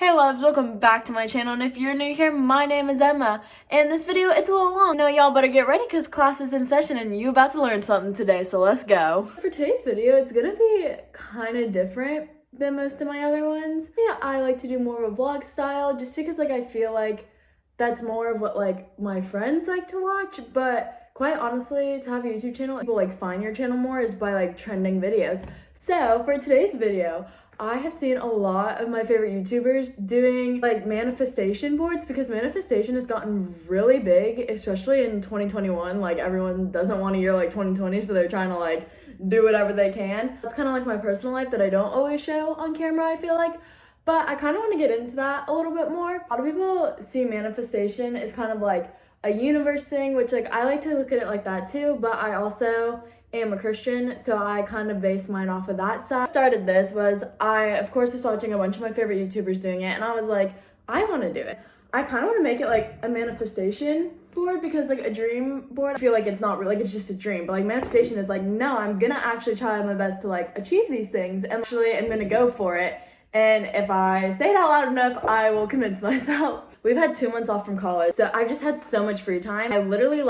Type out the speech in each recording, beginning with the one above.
Hey loves, welcome back to my channel, and if you're new here, my name is Emma, and this video, it's a little long. Y'all better get ready because class is in session and you about to learn something today, so let's go. For today's video, it's gonna be kind of different than most of my other ones. Yeah, I like to do more of a vlog style just because I feel like that's more of what my friends like to watch, but quite honestly, to have a YouTube channel, people find your channel more is by trending videos. So for today's video, I have seen a lot of my favorite YouTubers doing manifestation boards because manifestation has gotten really big, especially in 2021. Everyone doesn't want a year like 2020, so they're trying to do whatever they can. That's kind of my personal life that I don't always show on camera, I feel like. But I kind of want to get into that a little bit more. A lot of people see manifestation as kind of a universe thing, which I like to look at it like that too, but I also am a Christian, so I kind of base mine off of that side. Started this was I of course was watching a bunch of my favorite YouTubers doing it, and I was like, I want to do it. I kind of want to make it a manifestation board because a dream board, I feel it's not really, it's just a dream, but manifestation is no, I'm gonna actually try my best to achieve these things, and actually I'm gonna go for it. And if I say it out loud enough, I will convince myself. We've had 2 months off from college, so I've just had so much free time. I literally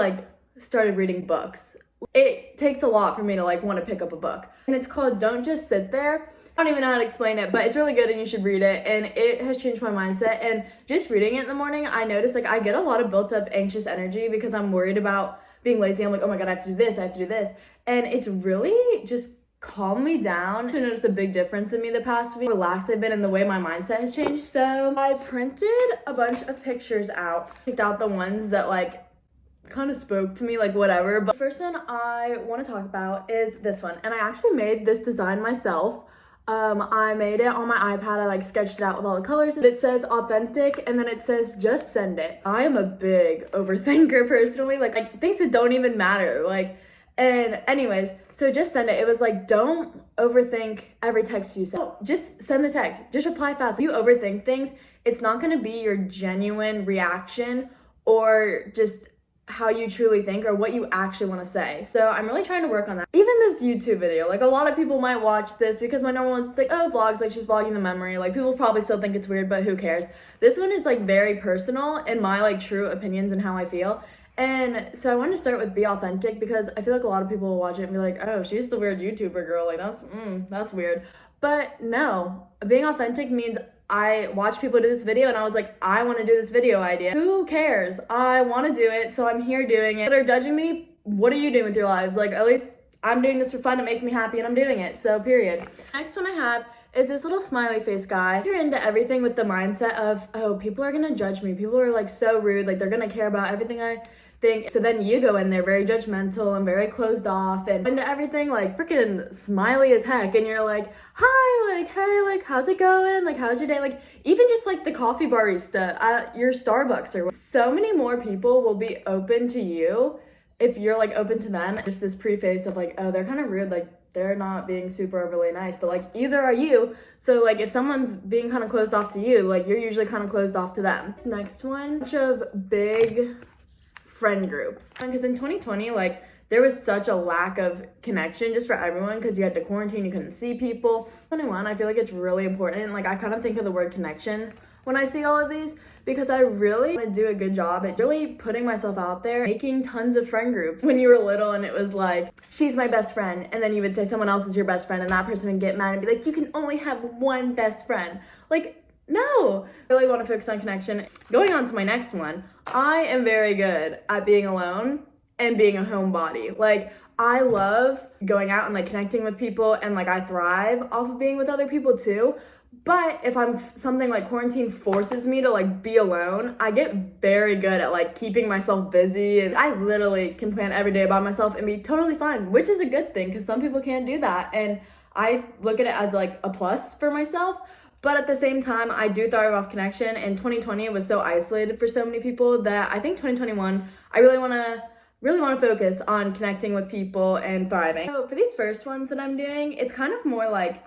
started reading books. It takes a lot for me to want to pick up a book. And it's called Don't Just Sit There. I don't even know how to explain it, but it's really good and you should read it. And it has changed my mindset. And just reading it in the morning, I noticed I get a lot of built up anxious energy because I'm worried about being lazy. I'm like, oh my God, I have to do this, I have to do this. And it's really just calmed me down. I noticed a big difference in me the past week. How relaxed I've been and the way my mindset has changed. So I printed a bunch of pictures out, picked out the ones that kind of spoke to me, whatever. But the first one I want to talk about is this one, and I actually made this design myself. I made it on my iPad. I sketched it out with all the colors. It says authentic, and then it says just send it. I am a big overthinker personally, things that don't even matter, and anyways, so just send it. It was don't overthink every text you send. Just send the text, just reply fast. If you overthink things, it's not going to be your genuine reaction or just how you truly think or what you actually want to say. So I'm really trying to work on that. Even this YouTube video, a lot of people might watch this because my normal one's oh, vlogs, she's vlogging the memory. People probably still think it's weird, but who cares? This one is very personal and my true opinions and how I feel. And so I wanted to start with be authentic because I feel a lot of people will watch it and be oh, she's the weird YouTuber girl. That's weird. But no, being authentic means I watched people do this video and I was I want to do this video idea. Who cares? I want to do it, so I'm here doing it. If they're judging me, what are you doing with your lives? At least I'm doing this for fun. It makes me happy and I'm doing it. So period. Next one I have is this little smiley face guy. You're into everything with the mindset of, oh, people are going to judge me. People are so rude. They're going to care about everything I think. So then you go in there very judgmental and very closed off and into everything freaking smiley as heck, and you're hi, hey, how's it going, how's your day, even just the coffee barista at your Starbucks or so many more people will be open to you if you're open to them. Just this preface of oh, they're kind of rude, they're not being super overly nice, but either are you. So if someone's being kind of closed off to you, you're usually kind of closed off to them. This next one, bunch of big friend groups, because in 2020 there was such a lack of connection just for everyone because you had to quarantine, you couldn't see people. 21, I feel it's really important. I kind of think of the word connection when I see all of these because I really want to do a good job at really putting myself out there, making tons of friend groups. When you were little and it was she's my best friend, and then you would say someone else is your best friend and that person would get mad and be you can only have one best friend. No, I really want to focus on connection. Going on to my next one, I am very good at being alone and being a homebody. I love going out and connecting with people, and I thrive off of being with other people too. But if I'm something quarantine forces me to be alone, I get very good at keeping myself busy, and I literally can plan every day by myself and be totally fine, which is a good thing because some people can't do that, and I look at it as a plus for myself. But at the same time, I do thrive off connection, and 2020 was so isolated for so many people that I think 2021, I really want to focus on connecting with people and thriving. So for these first ones that I'm doing, it's kind of more I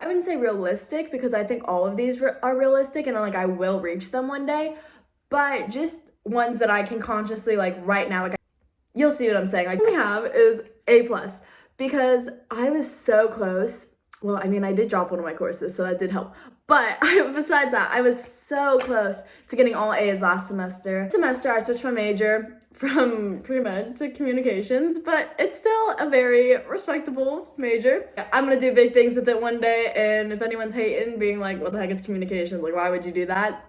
wouldn't say realistic because I think all of these are realistic and I will reach them one day, but just ones that I can consciously right now, you'll see what I'm saying. What we have is A+, because I was so close Well, I mean, I did drop one of my courses, so that did help. But besides that, I was so close to getting all A's last semester. I switched my major from pre-med to communications, but it's still a very respectable major. I'm gonna do big things with it one day, and if anyone's hating, being like, what the heck is communications? Like, why would you do that?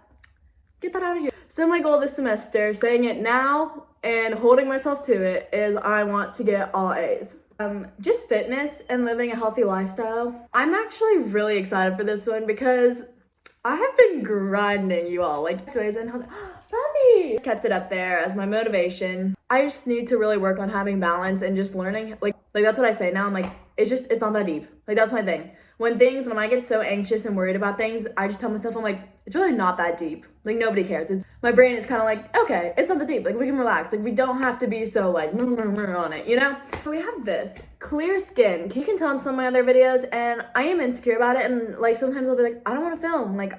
Get that out of here. So my goal this semester, saying it now and holding myself to it, is I want to get all A's. Just fitness and living a healthy lifestyle. I'm actually really excited for this one because I have been grinding, you all, like ways and health. Puppy! Kept it up there as my motivation. I just need to really work on having balance and just learning. Like that's what I say now. I'm like, it's not that deep. Like, that's my thing. When I get so anxious and worried about things, I just tell myself, I'm like, it's really not that deep. Like, nobody cares. My brain is kind of like, okay, it's not that deep. Like, we can relax. Like, we don't have to be so like on it, you know? We have this clear skin. You can tell in some of my other videos, and I am insecure about it. And like, sometimes I'll be like, I don't want to film. Like,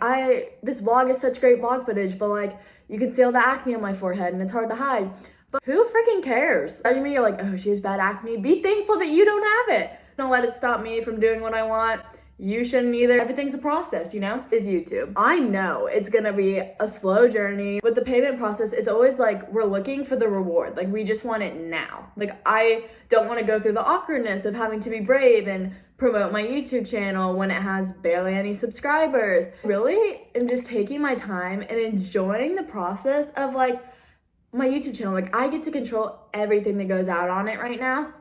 this vlog is such great vlog footage, but like, you can see all the acne on my forehead and it's hard to hide. But who freaking cares? I mean, you're like, oh, she has bad acne. Be thankful that you don't have it. Don't let it stop me from doing what I want. You shouldn't either. Everything's a process, you know? Is YouTube. I know it's gonna be a slow journey. With the payment process, it's always like we're looking for the reward. Like, we just want it now. Like, I don't want to go through the awkwardness of having to be brave and promote my YouTube channel when it has barely any subscribers. Really am just taking my time and enjoying the process of like my YouTube channel. Like, I get to control everything that goes out on it right now.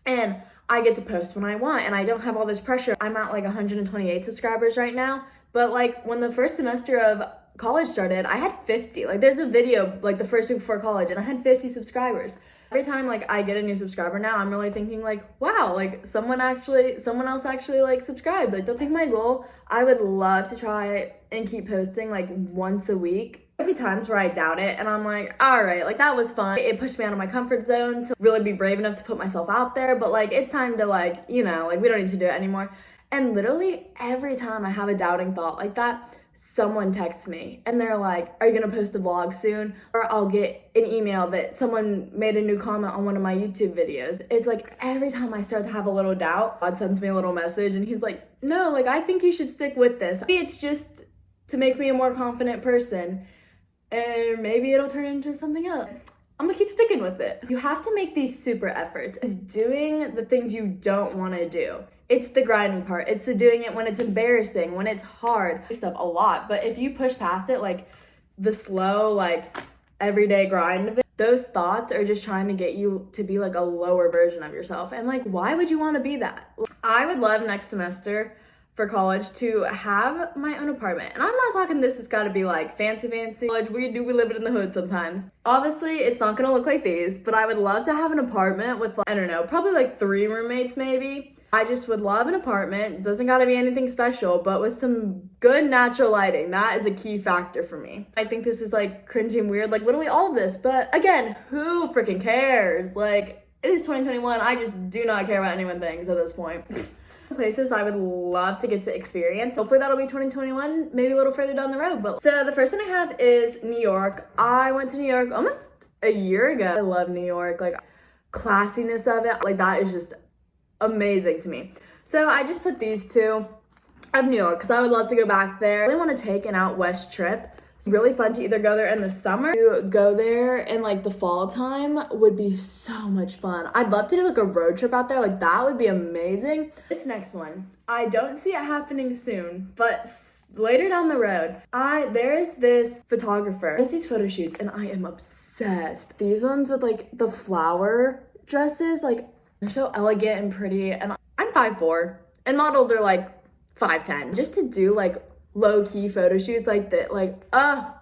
And I get to post when I want, and I don't have all this pressure. I'm at like 128 subscribers right now, but like when the first semester of college started, I had 50. Like, there's a video like the first week before college, and I had 50 subscribers. Every time like I get a new subscriber now, I'm really thinking like, wow, like someone else actually like subscribed. Like, that's like my goal. I would love to try and keep posting like once a week. There'll be times where I doubt it and I'm like, all right, like that was fun. It pushed me out of my comfort zone to really be brave enough to put myself out there, but like it's time to like, you know, like we don't need to do it anymore. And literally every time I have a doubting thought like that, someone texts me and they're like, are you gonna post a vlog soon? Or I'll get an email that someone made a new comment on one of my YouTube videos. It's like every time I start to have a little doubt, God sends me a little message and he's like, no, like I think you should stick with this. Maybe it's just to make me a more confident person. And maybe it'll turn into something else. I'm gonna keep sticking with it. You have to make these super efforts. It's doing the things you don't wanna do. It's the grinding part. It's the doing it when it's embarrassing, when it's hard. Stuff a lot, but if you push past it, like the slow, like everyday grind of it, those thoughts are just trying to get you to be like a lower version of yourself. And like, why would you wanna be that? I would love next semester for college to have my own apartment. And I'm not talking this has got to be like fancy college. We live it in the hood sometimes. Obviously, it's not going to look like these, but I would love to have an apartment with like, I don't know, probably like 3 roommates maybe. I just would love an apartment. Doesn't got to be anything special, but with some good natural lighting. That is a key factor for me. I think this is like cringy and weird, like literally all of this, but again, who freaking cares? Like, it is 2021. I just do not care what anyone thinks at this point. Places I would love to get to experience. Hopefully that'll be 2021, maybe a little further down the road. But so the first one I have is New York. I went to New York almost a year ago. I love New York, like classiness of it. Like, that is just amazing to me. So I just put these two of New York because I would love to go back there. I really want to take an out west trip. It's really fun to either go there in the summer, to go there in like the fall time would be so much fun. I'd love to do like a road trip out there. Like, that would be amazing. This next one, I don't see it happening soon, but later down the road, there's this photographer, does these photo shoots, and I am obsessed. These ones with like the flower dresses, like they're so elegant and pretty, and I'm 5'4", and models are like 5'10". Just to do like low-key photo shoots like that, like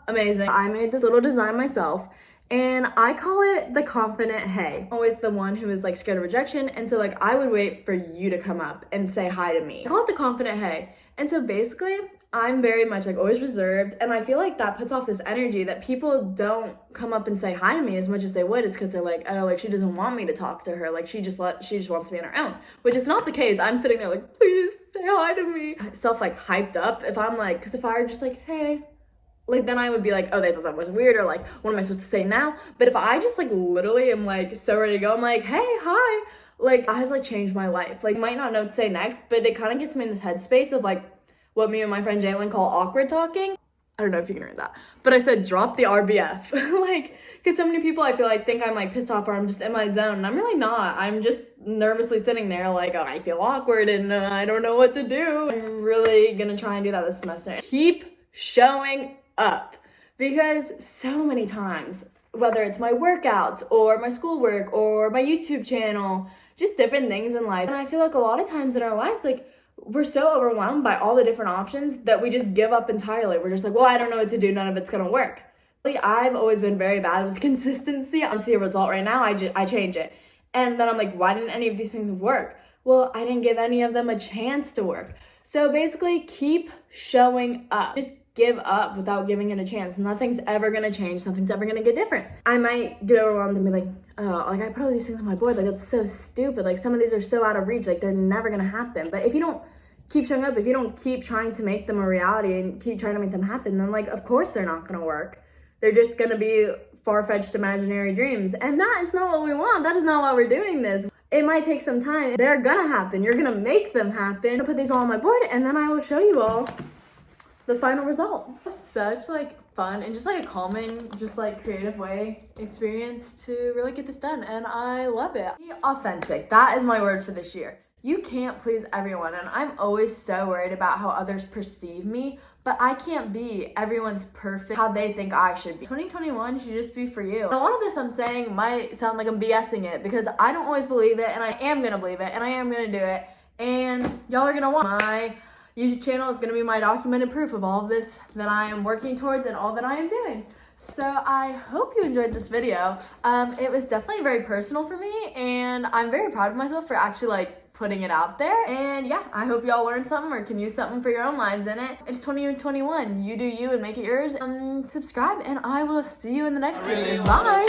amazing. I made this little design myself and I call it the confident hey. Always the one who is like scared of rejection, and so like I would wait for you to come up and say hi to me. I call it the confident hey. And so basically I'm very much like always reserved, and I feel like that puts off this energy that people don't come up and say hi to me as much as they would, is because they're like, oh, like she doesn't want me to talk to her, like she just wants to be on her own, which is not the case. I'm sitting there like, please say hi to me. Self like hyped up if I'm like, because if I were just like, hey, like then I would be like, oh, they thought that was weird, or like, what am I supposed to say now? But if I just like literally am like so ready to go, I'm like, hey, hi, Like, that has like changed my life. Like, I might not know what to say next, but it kind of gets me in this headspace of like what me and my friend Jalen call awkward talking. I don't know if you can hear that, but I said drop the RBF. Like, because so many people I feel like think I'm like pissed off or I'm just in my zone, and I'm really not. I'm just nervously sitting there like, oh, I feel awkward and I don't know what to do. I'm really gonna try and do that this semester. Keep showing up, because so many times, whether it's my workouts or my schoolwork or my YouTube channel, just different things in life, and I feel like a lot of times in our lives, like, we're so overwhelmed by all the different options that we just give up entirely. We're just like, well, I don't know what to do. None of it's gonna work. I've always been very bad with consistency. I see a result right now, I change it. And then I'm like, why didn't any of these things work? Well, I didn't give any of them a chance to work. So basically, keep showing up. Just give up without giving it a chance. Nothing's ever gonna change. Nothing's ever gonna get different. I might get overwhelmed and be like, oh, like, I put all these things on my board. Like, that's so stupid. Like, some of these are so out of reach. Like, they're never gonna happen. But if you don't keep showing up, if you don't keep trying to make them a reality and keep trying to make them happen, then like, of course they're not gonna work. They're just gonna be far-fetched imaginary dreams. And that is not what we want. That is not why we're doing this. It might take some time. They're gonna happen. You're gonna make them happen. I'll put these all on my board and then I will show you all the final result. Such like fun and just like a calming, just like creative way experience to really get this done, and I love it. Be authentic. That is my word for this year. You can't please everyone, and I'm always so worried about how others perceive me, but I can't be everyone's perfect how they think I should be. 2021 should just be for you. A lot of this I'm saying might sound like I'm BSing it, because I don't always believe it, and I am gonna believe it, and I am gonna do it, and y'all are gonna want my YouTube channel is gonna be my documented proof of all of this that I am working towards and all that I am doing. So I hope you enjoyed this video. It was definitely very personal for me, and I'm very proud of myself for actually like putting it out there. And yeah, I hope y'all learned something or can use something for your own lives in it. It's 2021. You do you and make it yours. Subscribe, and I will see you in the next video. Bye.